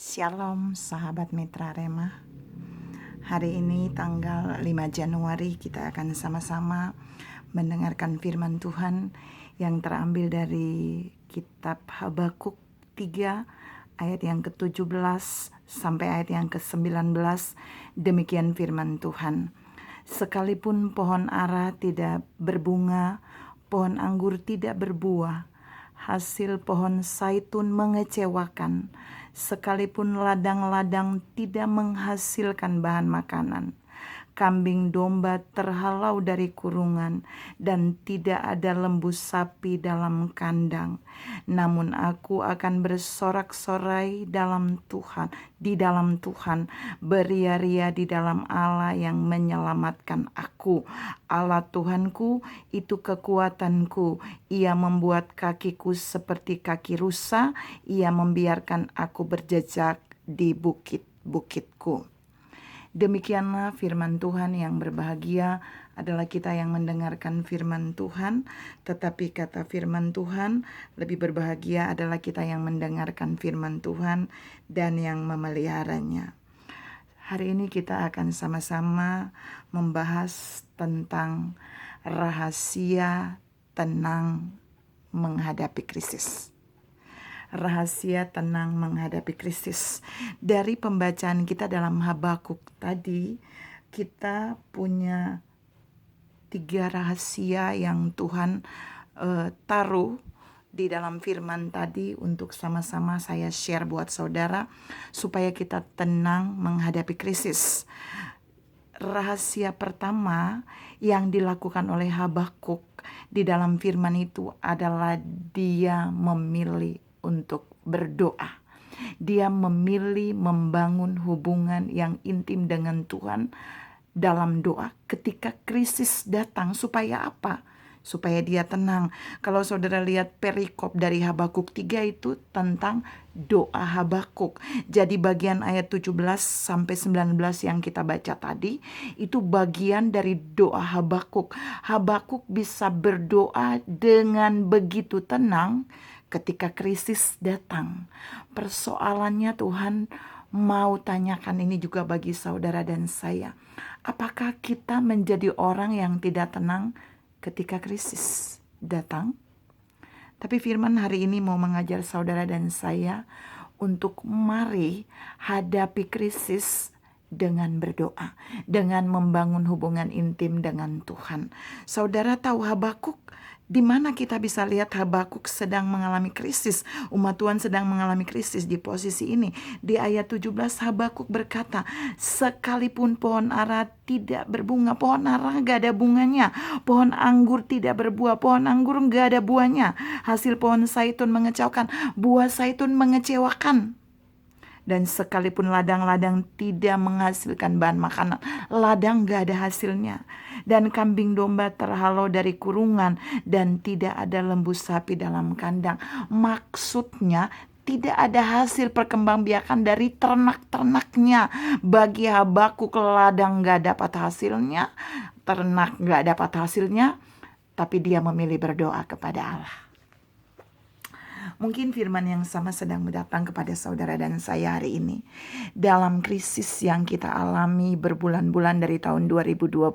Shalom sahabat Mitra Rema. Hari ini tanggal 5 Januari kita akan sama-sama mendengarkan firman Tuhan yang terambil dari kitab Habakuk 3 ayat yang ke-17 sampai ayat yang ke-19. Demikian firman Tuhan. Sekalipun pohon ara tidak berbunga, pohon anggur tidak berbuah, hasil pohon zaitun mengecewakan, sekalipun ladang-ladang tidak menghasilkan bahan makanan. Kambing domba terhalau dari kurungan, dan tidak ada lembu sapi dalam kandang. Namun aku akan bersorak-sorai di dalam Tuhan, beria-ria di dalam Allah yang menyelamatkan aku. Allah Tuhanku itu kekuatanku. Ia membuat kakiku seperti kaki rusa. Ia membiarkan aku berjejak di bukit-bukitku. Demikianlah firman Tuhan. Yang berbahagia adalah kita yang mendengarkan firman Tuhan, tetapi kata firman Tuhan, lebih berbahagia adalah kita yang mendengarkan firman Tuhan dan yang memeliharanya. Hari ini kita akan sama-sama membahas tentang rahasia tenang menghadapi krisis. Rahasia tenang menghadapi krisis. Dari pembacaan kita dalam Habakuk tadi, kita punya 3 rahasia yang Tuhan taruh di dalam firman tadi untuk sama-sama saya share buat saudara supaya kita tenang menghadapi krisis. Rahasia pertama yang dilakukan oleh Habakuk di dalam firman itu adalah dia memilih untuk berdoa. Dia memilih membangun hubungan yang intim dengan Tuhan dalam doa ketika krisis datang. Supaya apa? Supaya dia tenang. Kalau saudara lihat perikop dari Habakuk 3 itu tentang doa Habakuk. Jadi bagian ayat 17 sampai 19 yang kita baca tadi itu bagian dari doa Habakuk. Habakuk bisa berdoa dengan begitu tenang ketika krisis datang. Persoalannya Tuhan mau tanyakan ini juga bagi saudara dan saya. Apakah kita menjadi orang yang tidak tenang ketika krisis datang? Tapi firman hari ini mau mengajar saudara dan saya untuk mari hadapi krisis dengan berdoa, dengan membangun hubungan intim dengan Tuhan. Saudara tahu Habakuk, di mana kita bisa lihat Habakuk sedang mengalami krisis. Umat Tuhan sedang mengalami krisis di posisi ini. Di ayat 17 Habakuk berkata, sekalipun pohon ara tidak berbunga, pohon ara gak ada bunganya, pohon anggur tidak berbuah, pohon anggur gak ada buahnya, hasil pohon zaitun mengecewakan, buah zaitun mengecewakan. Dan sekalipun ladang-ladang tidak menghasilkan bahan makanan, ladang gak ada hasilnya. Dan kambing domba terhalau dari kurungan, dan tidak ada lembu sapi dalam kandang. Maksudnya tidak ada hasil perkembangbiakan dari ternak-ternaknya. Bagi Habakuk ladang gak dapat hasilnya, ternak gak dapat hasilnya, tapi dia memilih berdoa kepada Allah. Mungkin firman yang sama sedang datang kepada saudara dan saya hari ini. Dalam krisis yang kita alami berbulan-bulan dari tahun 2020,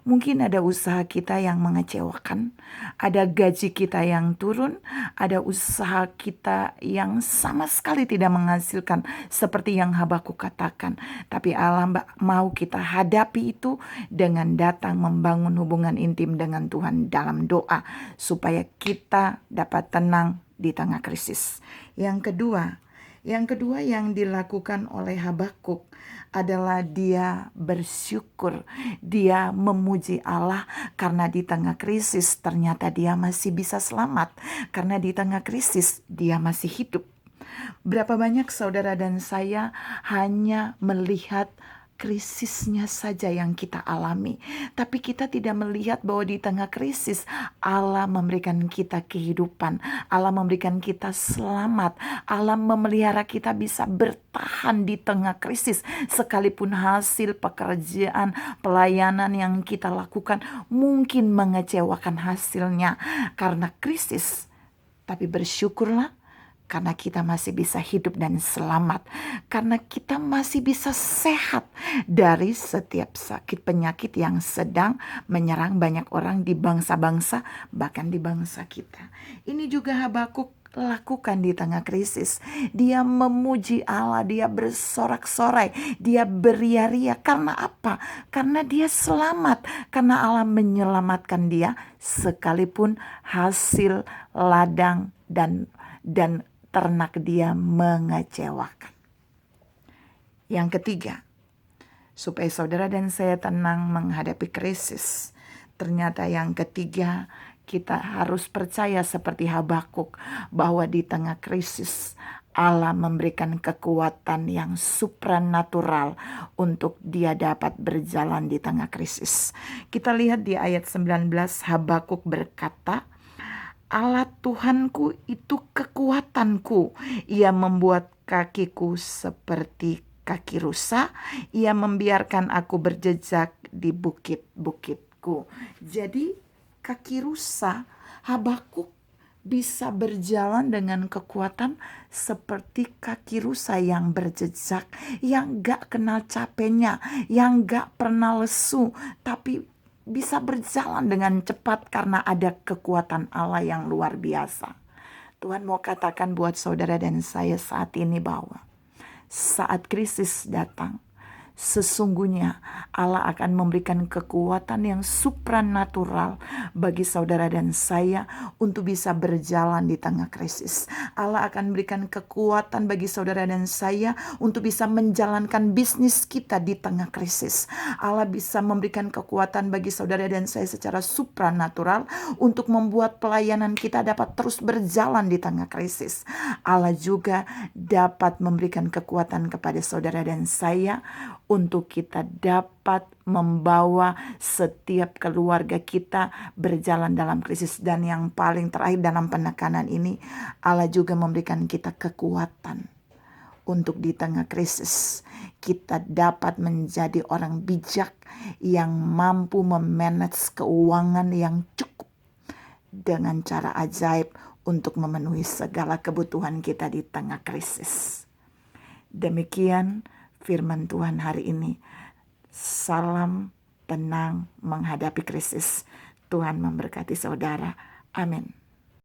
mungkin ada usaha kita yang mengecewakan, ada gaji kita yang turun, ada usaha kita yang sama sekali tidak menghasilkan seperti yang Habakuk katakan. Tapi Allah mau kita hadapi itu dengan datang membangun hubungan intim dengan Tuhan dalam doa, supaya kita dapat tenang di tengah krisis. Yang kedua yang dilakukan oleh Habakuk adalah dia bersyukur. Dia memuji Allah karena di tengah krisis ternyata dia masih bisa selamat. Karena di tengah krisis dia masih hidup. Berapa banyak saudara dan saya hanya melihat krisisnya saja yang kita alami, tapi kita tidak melihat bahwa di tengah krisis Allah memberikan kita kehidupan, Allah memberikan kita selamat, Allah memelihara kita bisa bertahan di tengah krisis. Sekalipun hasil pekerjaan, pelayanan yang kita lakukan mungkin mengecewakan hasilnya karena krisis, tapi bersyukurlah karena kita masih bisa hidup dan selamat, karena kita masih bisa sehat dari setiap sakit penyakit yang sedang menyerang banyak orang di bangsa-bangsa, bahkan di bangsa kita. Ini juga Habakuk lakukan di tengah krisis. Dia memuji Allah, dia bersorak-sorai, dia beria-ria. Karena apa? Karena dia selamat, karena Allah menyelamatkan dia sekalipun hasil ladang dan ternak dia mengecewakan. Yang ketiga, supaya saudara dan saya tenang menghadapi krisis, ternyata yang ketiga, kita harus percaya seperti Habakuk bahwa di tengah krisis Allah memberikan kekuatan yang supranatural untuk dia dapat berjalan di tengah krisis. Kita lihat di ayat 19, Habakuk berkata, Allah Tuhanku itu kekuatanku. Ia membuat kakiku seperti kaki rusa. Ia membiarkan aku berjejak di bukit-bukitku. Jadi kaki rusa, Habakuk bisa berjalan dengan kekuatan seperti kaki rusa yang berjejak, yang gak kenal capeknya, yang gak pernah lesu, tapi bisa berjalan dengan cepat karena ada kekuatan Allah yang luar biasa. Tuhan mau katakan buat saudara dan saya saat ini bahwa saat krisis datang, sesungguhnya Allah akan memberikan kekuatan yang supranatural bagi saudara dan saya untuk bisa berjalan di tengah krisis. Allah akan berikan kekuatan bagi saudara dan saya untuk bisa menjalankan bisnis kita di tengah krisis. Allah bisa memberikan kekuatan bagi saudara dan saya secara supranatural untuk membuat pelayanan kita dapat terus berjalan di tengah krisis. Allah juga dapat memberikan kekuatan kepada saudara dan saya untuk kita dapat membawa setiap keluarga kita berjalan dalam krisis. Dan yang paling terakhir dalam penekanan ini, Allah juga memberikan kita kekuatan untuk di tengah krisis kita dapat menjadi orang bijak yang mampu memanage keuangan yang cukup dengan cara ajaib untuk memenuhi segala kebutuhan kita di tengah krisis. Demikian firman Tuhan hari ini. Salam tenang menghadapi krisis. Tuhan memberkati saudara. Amin.